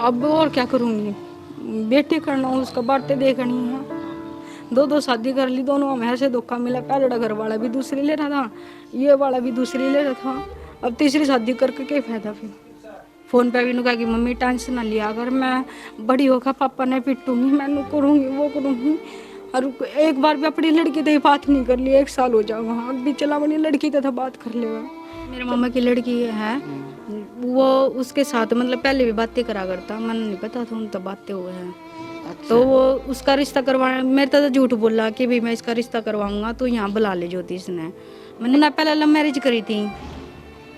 अब और क्या करूँगी, बेटे करना उसका बातें देखनी है। दो दो शादी कर ली, दोनों में ऐसे धोखा मिला। पहले घर वाला भी दूसरी ले रहा था, ये वाला भी दूसरी ले रहा था। अब तीसरी शादी करके क्या फायदा फिर। फोन पे भी नु कहा कि मम्मी टेंशन ना लिया अगर मैं बड़ी होकर पापा ने पिटूंगी, मैं नु करूँगी वो करूँगी। और एक बार भी अपनी लड़की तो बात नहीं कर ली, 1 साल हो जाएगा। अब भी चला अपनी लड़की तो बात कर लेगा। मेरे मामा की लड़की है, वो उसके साथ मतलब पहले भी बातें करा करता, मन नहीं पता था उन तो बातें हुए हैं। तो वो उसका रिश्ता करवाना, मेरे तो झूठ बोला कि भी मैं इसका रिश्ता करवाऊंगा तो यहाँ बुला ले ज्योतिष ने। मैंने ना पहले लव मैरिज करी थी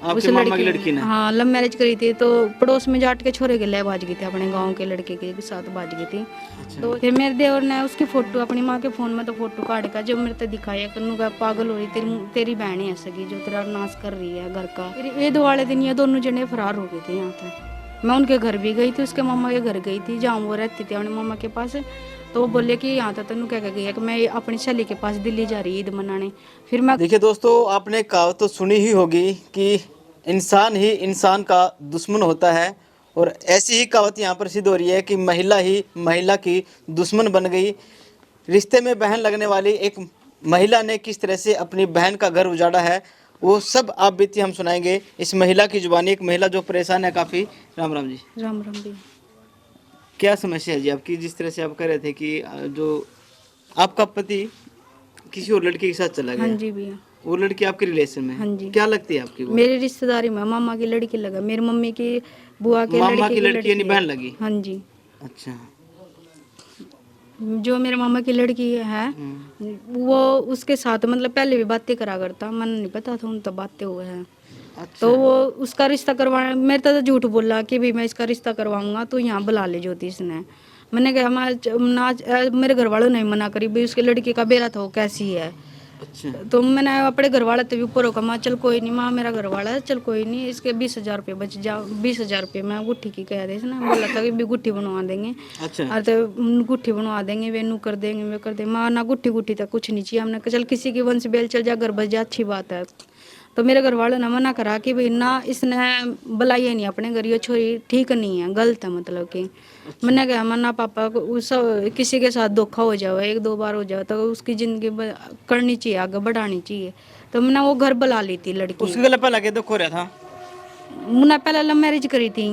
उस मामा की लड़की ने। हाँ लव मैरिज करी थी। तो पड़ोस में जाट के छोरे के लिए भाज गई थी, अपने गांव के लड़के के साथ भाज गई थी। तो फिर मेरे देवर ने उसकी फोटो अपनी माँ के फोन में तो फोटो काट कर जब मेरे को दिखाया, कन्नू का पागल हो रही तेरी बहन है सगी जो तेरा नाश कर रही है घर का। फिर ये दो वाले दिन ये दोनों जने फरार हो गए थे यहाँ से। मैं उनके घर भी गई थी, उसके मामा के घर गई थी जहाँ वो रहती थी अपने मामा के पास। तो वो बोले कि यहाँ तो तेनू क्या गई है कि मैं अपनी सहेली के पास दिल्ली जा रही ईद मनाने। फिर मैं देखिए दोस्तों, आपने कहावत तो सुनी ही होगी कि इंसान ही इंसान का दुश्मन होता है, और ऐसी ही कहावत यहाँ पर सिद्ध हो रही है कि महिला ही महिला की दुश्मन बन गई। रिश्ते में बहन लगने वाली एक महिला ने किस तरह से अपनी बहन का घर उजाड़ा है, वो सब आप बीती हम सुनाएंगे इस महिला की जुबानी। एक महिला जो परेशान है काफ़ी। राम राम जी। राम राम भी। क्या समस्या है जी आपकी? जिस तरह से आप कह रहे थे कि जो आपका पति किसी और लड़के के साथ चला हाँ गया, जी भैया। वो लड़की आपके रिलेशन में है? हाँ जी। क्या लगती है आपकी वो? मेरी रिश्तेदारी में मामा की लड़की लगा, मेरी मम्मी की बुआ के मामा लड़के की की लड़की यानी लड़की बहन है। लगी? हाँ जी। अच्छा। जो मेरे मामा की लड़की है वो उसके साथ मतलब पहले भी बातें करा करता, मन नहीं पता था उन तो बातें हुए हैं। अच्छा। तो वो उसका रिश्ता करवाना, मेरे तो झूठ बोला कि भी मैं इसका रिश्ता करवाऊंगा तो यहाँ बुला ले ज्योतिष ने। मैंने कहा मेरे घर वालों ने मना करी भाई, उसकी लड़की का बेरा था वो कैसी है। अच्छा। तो मैंने अपने घर वाले तो भी ऊपर होकर माँ चल कोई नहीं, माँ मेरा घर वाला है चल कोई नहीं, इसके 20,000 रुपये बच जाओ। 20,000 रुपये मैं गुट्ठी की कह रही थी ना, बोला था कि भी गुट्ठी बनवा देंगे। अच्छा। और तो गुट्ठी बनवा देंगे, वे नू कर देंगे वे कर देंगे। माँ ना गुट्ठी गुट्ठी तक कुछ नहीं चाहिए, हमने कहा चल किसी की वंश बेल चल जा, घर बच जा, अच्छी बात है। तो मेरे घर वालों ने मना करा कि भाई ना इसने बुलाई नहीं अपने घर, ये छोरी ठीक नहीं है, गलत है मतलब कि। मैंने कहा मना पापा को उस किसी के साथ धोखा हो जाए 1-2 बार हो जाए तो उसकी ज़िंदगी करनी चाहिए, आगे बढ़ानी चाहिए। तो मैंने वो घर बुला ली थी लड़की। उसके गले पे लगे तो खो रहा था मैंने पहले लव मैरिज करी थी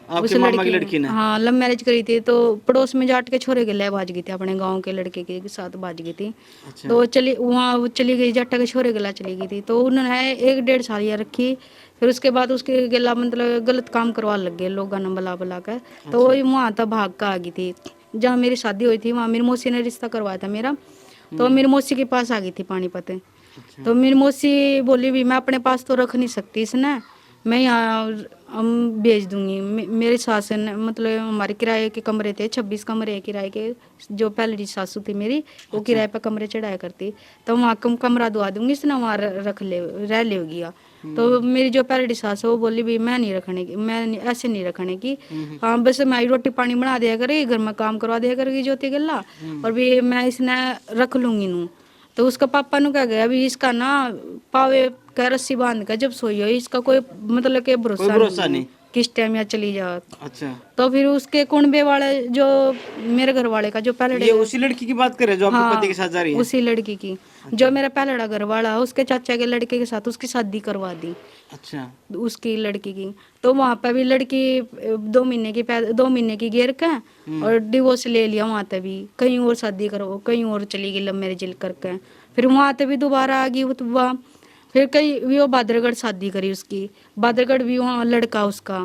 उस आपके मामा की लड़की ने। लड़की ने? हाँ लव मैरिज करी थी। तो पड़ोस में जाट के छोरे के लिए भाज गई थी, अपने गांव के लड़के के साथ भाज गई थी। अच्छा। तो चली वहाँ वो चली गई, जाटा के छोरे गला चली गई थी। तो उन्होंने 1-1.5 साल ये रखी। फिर उसके बाद उसके गला मतलब गलत काम करवा लग गए लोग ने बुला बुला कर। तो वो वहाँ तक भाग कर आ गई थी। जहाँ मेरी शादी हुई थी वहाँ मेरी मौसी ने रिश्ता करवाया था मेरा। तो मेरी मौसी के पास आ गई थी पानीपत। तो मेरी मौसी बोली भी मैं अपने पास तो रख नहीं सकती इसने, मैं यहाँ हम भेज दूंगी। मेरी सास ने मतलब हमारे किराए के कमरे थे, 26 कमरे किराए के। जो पहली सासू थी मेरी वो किराए पर कमरे चढ़ाया करती। तो वहाँ कमरा दुआ दूंगी, इसने वहाँ रह लेगी। तो मेरी जो पहली सास है वो बोली भी मैं नहीं रखने की, ऐसे नहीं रखने की। हाँ बस मैं रोटी पानी बना दिया करेगी, घर में काम करवा दिया करेगी ज्योति गल्ला, और भी मैं इसने रख लूंगी नू। तो उसका पापा नु क्या गया अभी इसका ना पावे का रस्सी बांध कर जब सोई हो, इसका कोई मतलब के कोई भरोसा भरोसा नहीं है नहीं। किस टाइम या चली जा। अच्छा। तो फिर उसके कुनबे वाले जो मेरे घर वाले का जो पहले, ये उसी लड़की की बात कर रहे हैं जो आपके पति के हाँ साथ जा रही है? उसी लड़की की। जो मेरा पहला घर वाला है उसके चाचा के लड़के के साथ उसकी शादी करवा दी अच्छा। उसकी लड़की की। तो वहाँ पे भी लड़की 2 महीने की घेर का और डिवोर्स ले लिया। वहाँ पे भी कहीं और शादी करो, कहीं और चली गई लव मैरिज करके। फिर वहाँ पे भी दोबारा आ गई तो वहाँ फिर कहीं भी वो बादरगढ़ शादी करी उसकी। बादरगढ़ भी वहाँ लड़का उसका,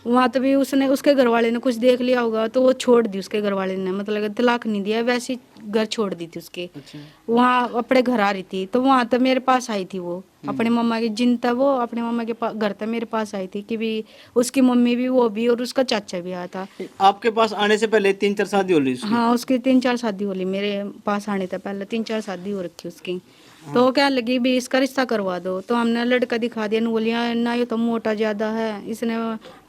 वहाँ तो भी उसने उसके घर वाले ने कुछ देख लिया होगा तो वो छोड़ दी उसके घर वाले ने, मतलब तलाक नहीं दिया, वैसे ही घर छोड़ दी थी उसके। अच्छा। वहाँ अपने घर आ रही थी तो वहाँ तो मेरे पास आई थी वो अपने मम्मा की जिन था वो अपने मम्मा के घर तक मेरे पास आई थी कि भी उसकी मम्मी भी वो भी और उसका चाचा भी आया था। आपके पास आने से पहले 3-4 शादी हो रही उसकी? हाँ उसकी 3-4 शादी हो ली, मेरे पास आने था पहले 3-4 शादी हो रखी उसकी। तो वो क्या लगी भी इसका रिश्ता करवा दो। तो हमने लड़का दिखा दिया, बोलिया ना ये तो मोटा ज्यादा है, इसने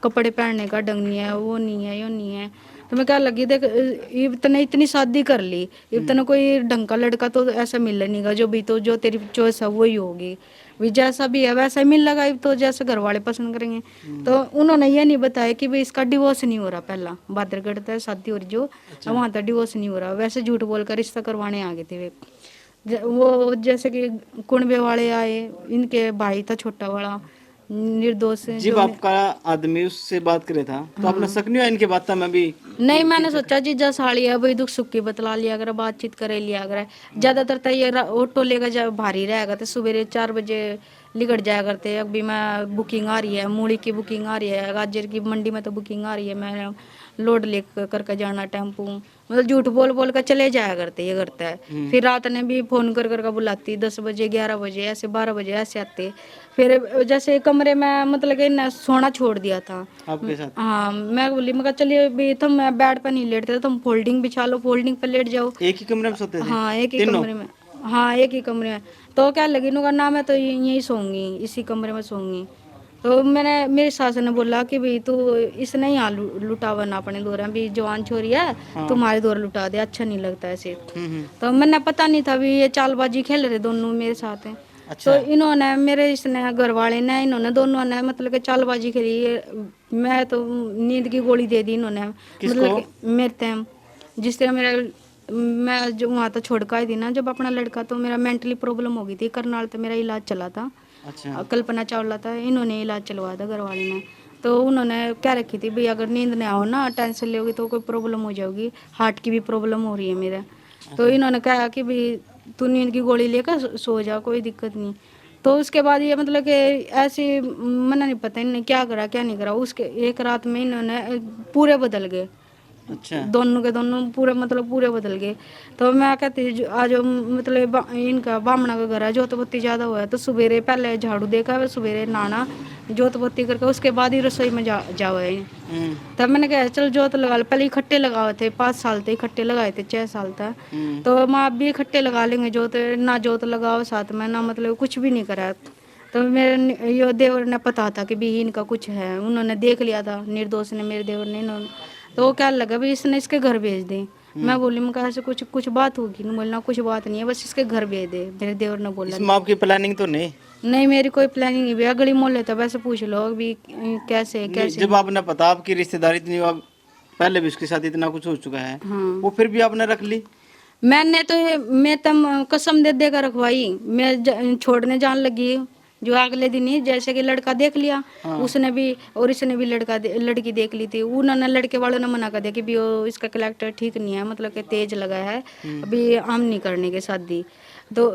कपड़े पहनने का ढंग नहीं है, वो नहीं है, यो नहीं है। तो मैं क्या लगी देख इतने इतनी शादी कर ली, इतना कोई ढंग का लड़का तो ऐसा मिलेगा जो भी, तो जो तेरी चॉइस है वही होगी, भी जैसा भी है वैसा ही मिल लगा, तो जैसे घर वाले पसंद करेंगे। तो उन्होंने ये नहीं बताया कि भाई इसका डिवोर्स नहीं हो रहा, पहला बादरगढ़ तक शादी हो रही जो, वहाँ तक डिवोर्स नहीं हो रहा, वैसे झूठ बोलकर रिश्ता करवाने आ गए थे वे। वो जैसे कि कुणबे वाले आए, इनके भाई था छोटा वाला निर्दोष जब जो आपका आदमी उससे बात करे था तो आपने शक नहीं हुआ इनके बात था मैं भी? नहीं, मैंने सोचा जीजा साड़ी है भाई, दुख सुख की बतला लिया अगर, बातचीत करे लिया अगर। ज्यादातर तो ये ऑटो लेकर जब भारी रहेगा तो सवेरे 4 बजे निकट जाया करते। अभी मैं बुकिंग आ रही है, मूली की बुकिंग आ रही है, गाजर की मंडी में तो बुकिंग आ रही है, मैं लोड ले करके जाना टेम्पू, मतलब झूठ बोल बोल कर चले जाया करते, ये करता है। फिर रात ने भी फोन कर कर बुलाती, 10 बजे 11 बजे ऐसे 12 बजे ऐसे आते। फिर जैसे कमरे में मतलब कि ना सोना छोड़ दिया था आपके साथ? हाँ, मैं बोली, मैं कहा चलिए भी तुम बेड पर नहीं लेटते, तुम फोल्डिंग बिछा लो, फोल्डिंग पर लेट जाओ। एक ही कमरे में सोते थे हाँ एक ही तीनों? कमरे में, हाँ एक ही कमरे में। तो क्या लगी नुका ना, मैं तो यहीं सोऊंगी, इसी कमरे में सोऊंगी। तो मैंने, मेरी सास ने बोला कि भाई तू इसने यहाँ लुटावा ना अपने दौर भी, जवान छोरी है तुम्हारे दौर लुटा दे, अच्छा नहीं लगता ऐसे। तो मैंने पता नहीं था भी ये चालबाजी खेल रहे दोनों मेरे साथ हैं। अच्छा। तो इन्होंने मेरे इसने घर वाले ने, इन्होंने दोनों ने मतलब कि चालबाजी करी, मैं तो नींद की गोली दे दी इन्होंने, किसको? मतलब कि मेरे टाइम जिस तरह मेरा, मैं जो वहाँ तो छोड़ कर आई थी ना जब अपना लड़का, तो मेरा मेंटली प्रॉब्लम हो गई थी, करनाल तो मेरा इलाज चला था। अच्छा। कल्पना चावला था, इन्होंने इलाज चलवाया था घर वाले ने। तो उन्होंने क्या रखी थी भाई, अगर नींद नहीं आओ ना, टेंशन लोगी तो कोई प्रॉब्लम हो जाएगी, हार्ट की भी प्रॉब्लम हो रही है मेरा। तो इन्होंने कहा कि भाई तू नींद की गोली लेकर सो जा, कोई दिक्कत नहीं। तो उसके बाद ये मतलब कि ऐसे मना नहीं, पता इन्होंने क्या करा क्या नहीं करा, उसके एक रात में इन्होंने पूरे बदल गए, अच्छा। दोनों के दोनों पूरे मतलब पूरे बदल गए। तो मैं कहती आज मतलब इनका बामणा का घर है, जोत बत्ती ज़्यादा हुआ है, तो सवेरे पहले झाड़ू देकर सवेरे नहाना, जोत बत्ती करके उसके बाद ही रसोई में जाओ है। तब मैंने कहा चल जोत लगा लो, पहले इकट्ठे लगाए थे, 5 साल तक इकट्ठे लगाए थे, 6 साल तक। तो माँ अब भी इकट्ठे लगा लेंगे जोत, ना जोत लगाओ साथ में ना, मतलब कुछ भी नहीं करा। तो मेरे यो देवर ने पता था कि भी इनका कुछ है, उन्होंने देख लिया था निर्दोष ने, मेरे देवर ने, इन्होंने। तो वो क्या लगा भी इसने इसके घर भेज दे। मैं बोली, मैं कहा ऐसे कुछ कुछ बात होगी, नहीं बोलना कुछ बात नहीं है, बस इसके घर भेज दे, मेरे देवर ने बोला। इसमें आपकी प्लानिंग तो नहीं? नहीं मेरी कोई प्लानिंग नहीं भैया, गली मोहल्ले तो वैसे पूछ लो भी कैसे नहीं, कैसे। जब आपने पता आपकी रिश्तेदारी इतनी पहले भी उसके साथ इतना कुछ हो चुका है, हाँ वो फिर भी आपने रख ली? मैंने तो मैं तम कसम दे दे कर रखवाई, मैं छोड़ने जान लगी जो अगले दिन ही, जैसे कि लड़का देख लिया उसने भी, और इसने भी लड़की देख ली थी। उन्होंने लड़के वालों ने मना कर दिया कि भी वो इसका कलेक्टर ठीक नहीं है, मतलब कि तेज लगा है, अभी हम नहीं करने के शादी। तो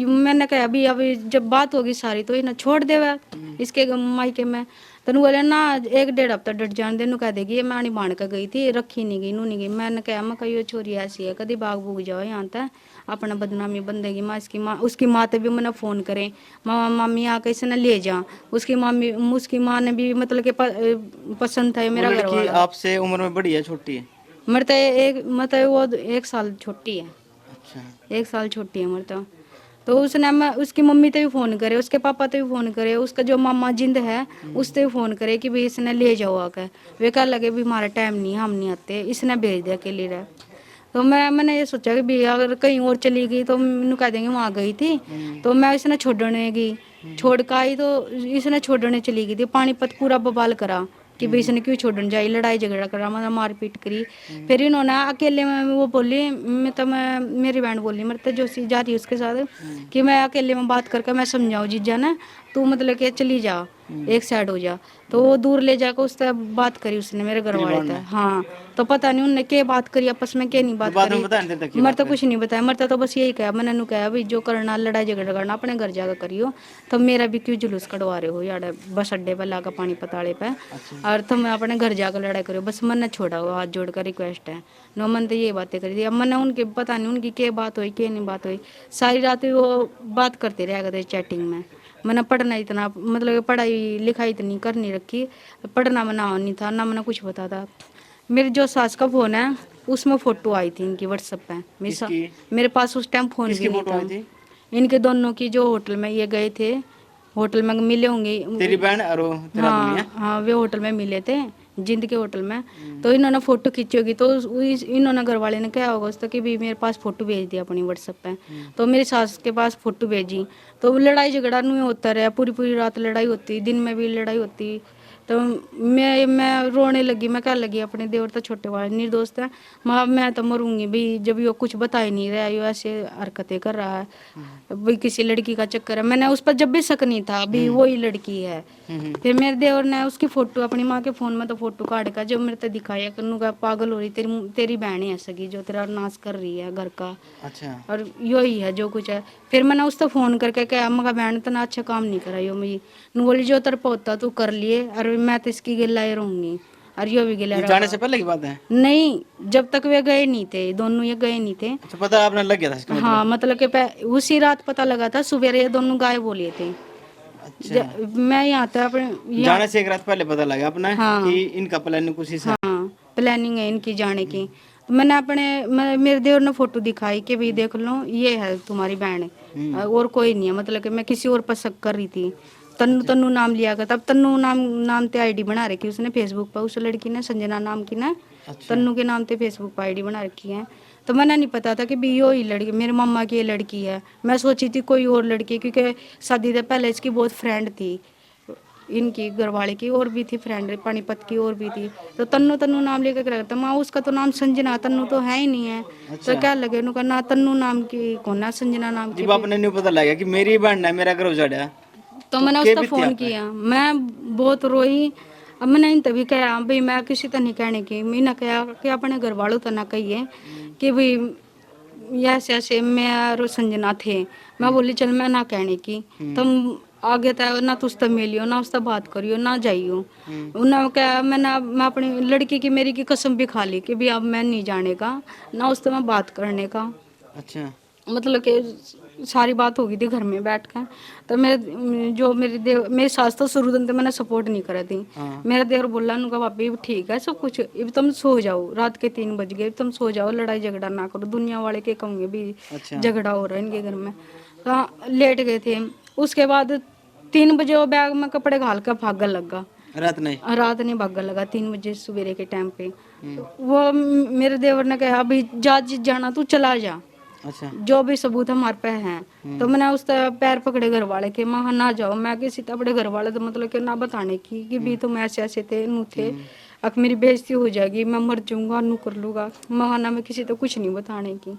मैंने कहा अभी जब बात होगी सारी तो इन्हें छोड़ देवा इसके मायके में। तो बोले ना 1-1.5 हफ्ता डट जान दे, कह देगी ये मैं बाण के गई थी, रखी नहीं गई नू नहीं गई। मैंने कहा मैं कही छोरी ऐसी है, कभी भाग भूग जाओ यहाँ तक, अपना बदनामी बंदेगी। माँ इसकी माँ, उसकी माँ तो भी मैंने फ़ोन करे, मामी आके इसने ले जा। उसकी माँ ने भी मतलब कि पसंद था वो मेरा घर लड़की वाला। आपसे उम्र में बड़ी है छोटी है? मतलब वो 1 साल छोटी है, अच्छा। 1 साल छोटी है मरता। तो उसने उसकी मम्मी तो भी फ़ोन करे, उसके पापा तो भी फ़ोन करे, उसका जो मामा जिंद है उससे भी फ़ोन करे कि भाई इसने ले जाओ आकर। वे कह लगे भी हमारा टाइम नहीं, हम नहीं आते, इसने भेज दिया अकेली रह। तो मैंने ये सोचा कि भी अगर कहीं और चली गई तो मैंने कह देंगे वहाँ गई थी। तो मैं इसने छोड़ने गई, छोड़ कर आई तो इसने छोड़ने चली गई थी, पानीपत पूरा बवाल करा कि भाई इसने क्यों छोड़ने जाई, लड़ाई झगड़ा करा, मतलब मारपीट करी। फिर इन्होंने अकेले में वो बोली, मैं मेरी बहन बोली मेरे तो जो सी जा रही है उसके साथ कि मैं अकेले में बात करके मैं समझाऊँ जीजा ने, तू मतलब कि चली जा, एक साइड हो जा। तो वो दूर ले जाकर उससे बात करी उसने, मेरे घर वाले थे। हाँ तो पता नहीं उनने क्या बात करी आपस में, क्या नहीं बात बाद करी, में बता नहीं देता मर तो कुछ नहीं बताया। मरता तो बस यही कहा, मैंने नु कहा भाई जो करना लड़ाई झगड़ा करना अपने घर जाकर करियो, तो मेरा भी क्यों जुलूस कटवा रहे हो यार बस अड्डे पर लाकर पानी पताड़े पे, और तुम अपने घर जाकर लड़ाई करो, बस मन छोड़ा हो, हाथ जोड़ कर रिक्वेस्ट है। नो मन तो ये बातें करी थी। अब मैंने उनके पता नहीं उनकी क्या बात हुई क्या नहीं बात हुई, सारी रात वो बात करते रह गए चैटिंग में। मैंने पढ़ना इतना मतलब पढ़ाई लिखाई इतनी कर नहीं रखी, पढ़ना मना नहीं था ना, मैंने कुछ बता था। मेरे जो सास का फ़ोन है उसमें फ़ोटो आई थी इनकी व्हाट्सएप पे, किसकी? मेरे पास उस टाइम फ़ोन भी किसकी नहीं फोटो था। आई थी? इनके दोनों की, जो होटल में ये गए थे, होटल में मिले होंगे। तेरी बहन और तेरा आदमी है? हाँ हाँ वे होटल में मिले थे, जिंद के होटल में। तो इन्होंने फोटो खींची होगी, तो इन्होंने घर वाले ने क्या होगा उसका कि भी मेरे पास फोटो भेज दिया अपनी व्हाट्सएप पे। तो मेरी सास के पास फोटो भेजी, तो लड़ाई झगड़ा नहीं होता रहा, पूरी पूरी रात लड़ाई होती, दिन में भी लड़ाई होती। तो मैं रोने लगी, मैं क्या लगी अपने देवर तो छोटे वाले निर्दोष है, मैं तो मरूंगी भाई जब ये कुछ बता ही नहीं रहा, ये ऐसे हरकतें कर रहा है भाई, किसी लड़की का चक्कर है। मैंने उस पर जब भी शक नहीं था अभी वही लड़की है। फिर मेरे देवर ने उसकी फोटो अपनी माँ के फोन में तो फोटो काट कर जब मेरे को दिखाया, कन्नू का पागल हो रही, तेरी तेरी बहन है सगी जो तेरा नाश कर रही है घर का। अच्छा। और यही है जो कुछ है। फिर मैंने उसको फोन करके कहा मगा बहन तो ना अच्छा काम नहीं करा यो मेरी, नु बोली जो तेरे पोता तू कर लिए, और मैं तो इसकी गिला ही रहूंगी, और यो भी गिला ये जाने से पहले की बात है? नहीं, जब तक वे गए नहीं थे, दोनों ये गए नहीं थे। अच्छा, पता आपने लग गया था इसका मतलब? हाँ मतलब कि उसी रात पता लगा था, सुबह ये दोनों गायब हो लिए थे। अच्छा, मैं यहाँ था अपने जाने से एक रात पहले पता लगा अपने हाँ कि इनका प्लान कुछ ही सा। हाँ प्लानिंग है इनकी जाने की। तो मैंने मेरे देवर ने फोटो दिखाई कि भाई देख लो ये है तुम्हारी बहन, और कोई नहीं है। मतलब कि मैं किसी और पर शक कर रही थी। तन्नू तन्नू नाम लिया गया, तब तन्नू नाम ते आईडी बना रखी उसने फेसबुक पर, उस लड़की ने, संजना नाम की ने तन्नू के नाम ते फेसबुक पर आईडी बना रखी है। तो मैंने नहीं पता था कि भी यो ही लड़की मेरे मम्मा की ये लड़की है। मैं सोची थी कोई और लड़की, क्योंकि शादी से पहले इसकी बहुत फ्रेंड थी, इनकी घरवाले की और भी थी फ्रेंड, पानीपत की और भी थी। तो तन्नू तन्नू नाम लेकर के रखता, माँ उसका तो नाम संजना, तन्नू तो है ही नहीं है। तो क्या लगे उनका ना तन्नू नाम की कौन ना संजना नाम की। जब आपने नहीं पता लगा कि मेरी बहन है, मेरा घर उजाड़ा, तो मैंने के उसका बीती फोन आप पे? किया, मैं बहुत रोई। अब मैंने इन तभी कहा भाई मैं किसी तो नहीं कहने की, मैंने कहा कि अपने घर वालों तो ना कहिए कि भाई ऐसे ऐसे मैं और संजना थे। मैं बोली चल मैं ना कहने की, तुम आगे तक ना तो उससे मिलियो ना उससे बात करियो ना जाइयो। उन्होंने क्या मैं अपनी लड़की की मेरी की कसम भी खा ली कि भी अब मैं नहीं जाने का ना उससे मैं बात करने का। अच्छा। मतलब कि सारी बात हो गई थी घर में बैठ कर। तो मेरी सास तो शुरू दिन तो मैंने सपोर्ट नहीं करा थी। हाँ। मेरा देवर बोला उनका भाभी ठीक है सब कुछ, अब तुम सो जाओ, रात के 3 बज गए, तुम सो जाओ, लड़ाई झगड़ा ना करो, दुनिया वाले के कहोगे भी अच्छा। झगड़ा हो रहा है इनके घर में। तो लेट गए थे। उसके बाद 3 बजे वो बैग में कपड़े घाल कर भागने लगा। रात नहीं? रात नहीं भागने लगा 3 बजे सवेरे के टाइम पे। वो मेरे देवर ने कहा अभी जाना तू चला जा, अच्छा। जो भी सबूत हमारे पे हैं। तो मैंने उस पैर पकड़े घर वाले के, मैं ना जाओ, मैं किसी अपने घर वाले तो मतलब कि ना बताने की कि भी तुम ऐसे ऐसे थे नू थे, अब मेरी बेइज्जती हो जाएगी, मैं मर जाऊंगा नू कर लूँगा, मैं मैं किसी तो कुछ नहीं बताने की।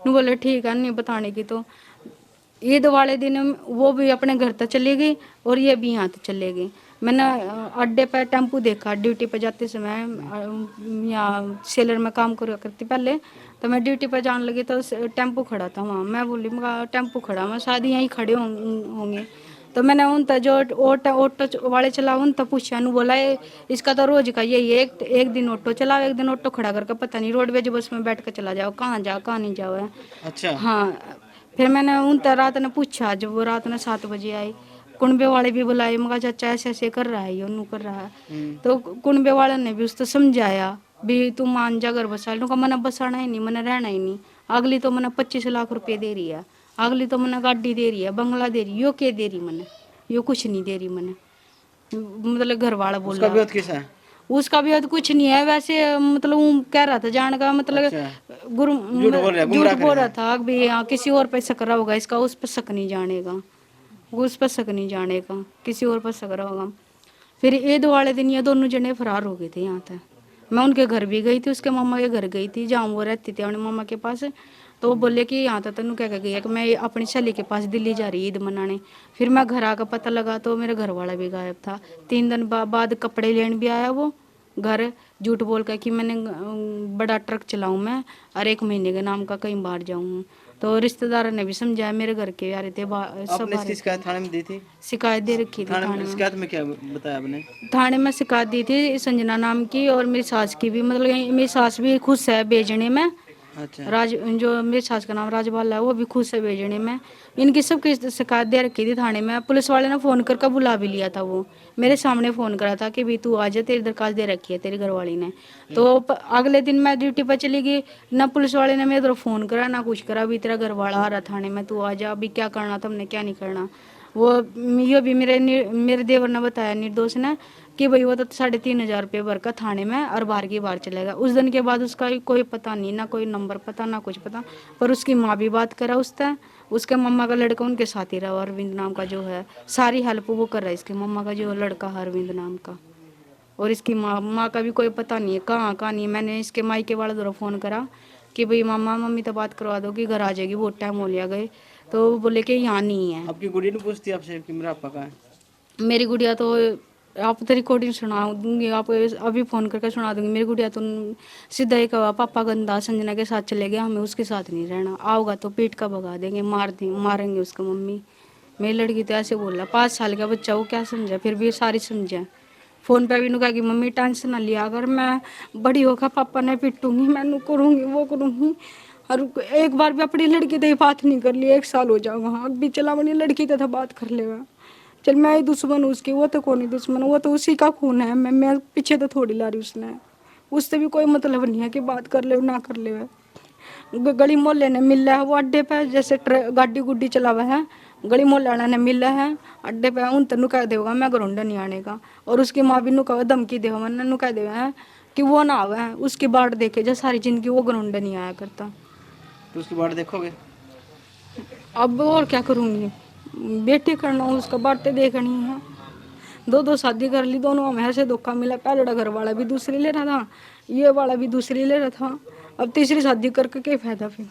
नू बोले ठीक है नहीं बताने की। तो ईद वाले दिन वो भी अपने घर तक चली गई और ये भी यहाँ तक चले गई। मैंने अड्डे पर टेम्पू देखा ड्यूटी पर जाते समय, यहाँ सेलर में काम करा करती पहले। तो मैं ड्यूटी पर जाने लगी तो टेम्पू खड़ा था वहाँ। मैं बोली मगा टेम्पू खड़ा, मैं शायद यहीं खड़े होंगे। तो मैंने उन तक जो ऑटो वाले चला उन तक पूछा, नु बोला इसका तो रोज का यही है, एक दिन ऑटो चलाओ एक दिन ऑटो खड़ा करके पता नहीं रोडवेज बस में बैठ कर चला जाओ, कहाँ जाओ कहाँ नहीं जाओ है। अच्छा। हाँ फिर मैंने उन तक रात ने पूछा, जब वो रात ने 7 बजे आई, कुनबे वाले भी बुलाए, मगा चाचा ऐसे ऐसे कर रहा है ये नू कर रहा है। तो कुनबे वाले ने भी उसको समझाया भी तू मान जा घर बसा लूँगा, मैंने बसाना ही नहीं, मैंने रहना ही नहीं। अगली तो मैंने 25 लाख रुपए दे रही है, अगली तो मैंने गाड़ी दे रही है, बंगला दे रही, यो के दे रही मैंने, यो कुछ नहीं दे रही मैंने। मतलब घर वाला उसका बोला विरोध किसा है? उसका भी तो कुछ नहीं है वैसे, मतलब वो कह रहा था जान का मतलब अच्छा। गुरु झूठ बोल रहा है, झूठ गुमराह कर बोल रहा रहा है। था भी हाँ किसी और पे शक रहा होगा इसका, उस पर शक नहीं जानेगा, उस पर शक नहीं जानेगा, किसी और पर शक रहा होगा। फिर ईद वाले दिन ये दोनों जने फरार हो गए थे यहाँ तक। मैं उनके घर भी गई थी, उसके मामा के घर गई थी जहाँ वो रहती थी अपने मामा के पास। तो वो बोले कि यहाँ तक तेन क्या गई है कि मैं अपनी सहेली के पास दिल्ली जा रही ईद मनाने। फिर मैं घर आकर पता लगा तो मेरा घर वाला भी गायब था। 3 दिन बाद कपड़े लेने भी आया वो घर, झूठ बोल कर कि मैंने बड़ा ट्रक चलाऊं मैं और 1 महीने के नाम का कहीं बाहर जाऊं। तो रिश्तेदारों ने भी समझाया, मेरे घर के आ रहे थे सब आपने आ इसकी रहे शिकायत थाने में दी थी? शिकायत दे रखी थी थाने थाने में में। शिकायत में क्या बताया आपने? थाने में शिकायत दी थी संजना नाम की, और मेरी सास की भी, मतलब मेरी सास भी खुश है भेजने में। अच्छा। जो मेरी सास का नाम राजबाला है वो भी खुश है भेजने में। इनकी सबकी शिकायत दे रखी थी थाने में। पुलिस वाले ने फ़ोन करके बुला भी लिया था, वो मेरे सामने फ़ोन करा था कि भी तू आ जा, तेरी दरखास्त दे रखी है तेरी घरवाली ने। तो अगले दिन मैं ड्यूटी पर चली गई, ना पुलिस वाले ने मेरे तरफ फ़ोन करा ना कुछ करा, अभी तेरा घरवाला आ रहा थाने में, तू आ जा, अभी क्या करना तुमने क्या नहीं करना। वो ये भी मेरे देवर ने बताया निर्दोष ने कि भाई वो तो 3,500 रुपये भर का थाने में और बाहर की बाहर चलेगा। उस दिन के बाद उसका कोई पता नहीं, ना कोई नंबर पता ना कुछ पता। पर उसकी माँ भी बात करा उससे, उसके मम्मा का लड़का उनके साथ ही रहा, अरविंद नाम का जो है, सारी हेल्प वो कर रहा है इसके मम्मा का जो लड़का है अरविंद नाम का। और इसकी माँ का भी कोई पता नहीं है कहाँ नहीं। मैंने इसके मायके वाले द्वारा फ़ोन करा कि भाई मामा मम्मी तो बात करवा दो कि घर आ जाएगी, बहुत टाइम हो लिया गए। तो वो बोले कि यहाँ नहीं है। आपकी गुड़िया ने पूछती आपसे कि मेरा पापा कहाँ है? मेरी गुड़िया तो आप तो रिकॉर्डिंग सुना दूंगी, आप अभी फ़ोन करके सुना दूंगी। मेरी गुड़िया तो सीधा ही कहा पापा गंदा संजना के साथ चले गया, हमें उसके साथ नहीं रहना, आओगा तो पीट का भगा देंगे, मारेंगे उसको मम्मी। मेरी लड़की तो ऐसे बोल रहा, 5 साल का बच्चा, वो क्या समझे, फिर भी सारी समझे। फ़ोन पे भी नु कहा कि मम्मी टेंशन ना लिया, अगर मैं बड़ी होकर पापा ने पिटूंगी, मैं नु करूँगी वो करूँगी। और एक बार भी अपनी लड़की तो बात नहीं कर ली, 1 साल हो जाएगा, अब भी चला अपनी लड़की तो बात कर लेगा। चल मैं ही दुश्मन हूँ उसकी, वो तो कौन ही दुश्मन, वो तो उसी का खून है, मैं पीछे तो थोड़ी ला रही उसने। उससे भी कोई मतलब नहीं है कि बात कर ले ना कर ले। गली मोहल्ले ने मिला है वो अड्डे पे, जैसे गाड़ी गुड्डी चला हुआ है, गली मोहल्ला ने मिला है अड्डे पे, उन तेन कह देगा मैं घरोंडा नहीं आने का। और उसकी माँ भी नु धमकी देगा, मैंने नु कह देगा है कि वो ना आवे, उसकी बाट देखे जा सारी जिंदगी वो घरोंडा नहीं आया करता। तो उसकी बाट देखोगे? अब और क्या करूँगी, बेटी करना उसका बातें देखनी है। 2 शादी कर ली, दोनों में ऐसे धोखा मिला। पहले घर वाला भी दूसरी ले रहा था, ये वाला भी दूसरी ले रहा था, अब तीसरी शादी करके क्या फायदा फिर।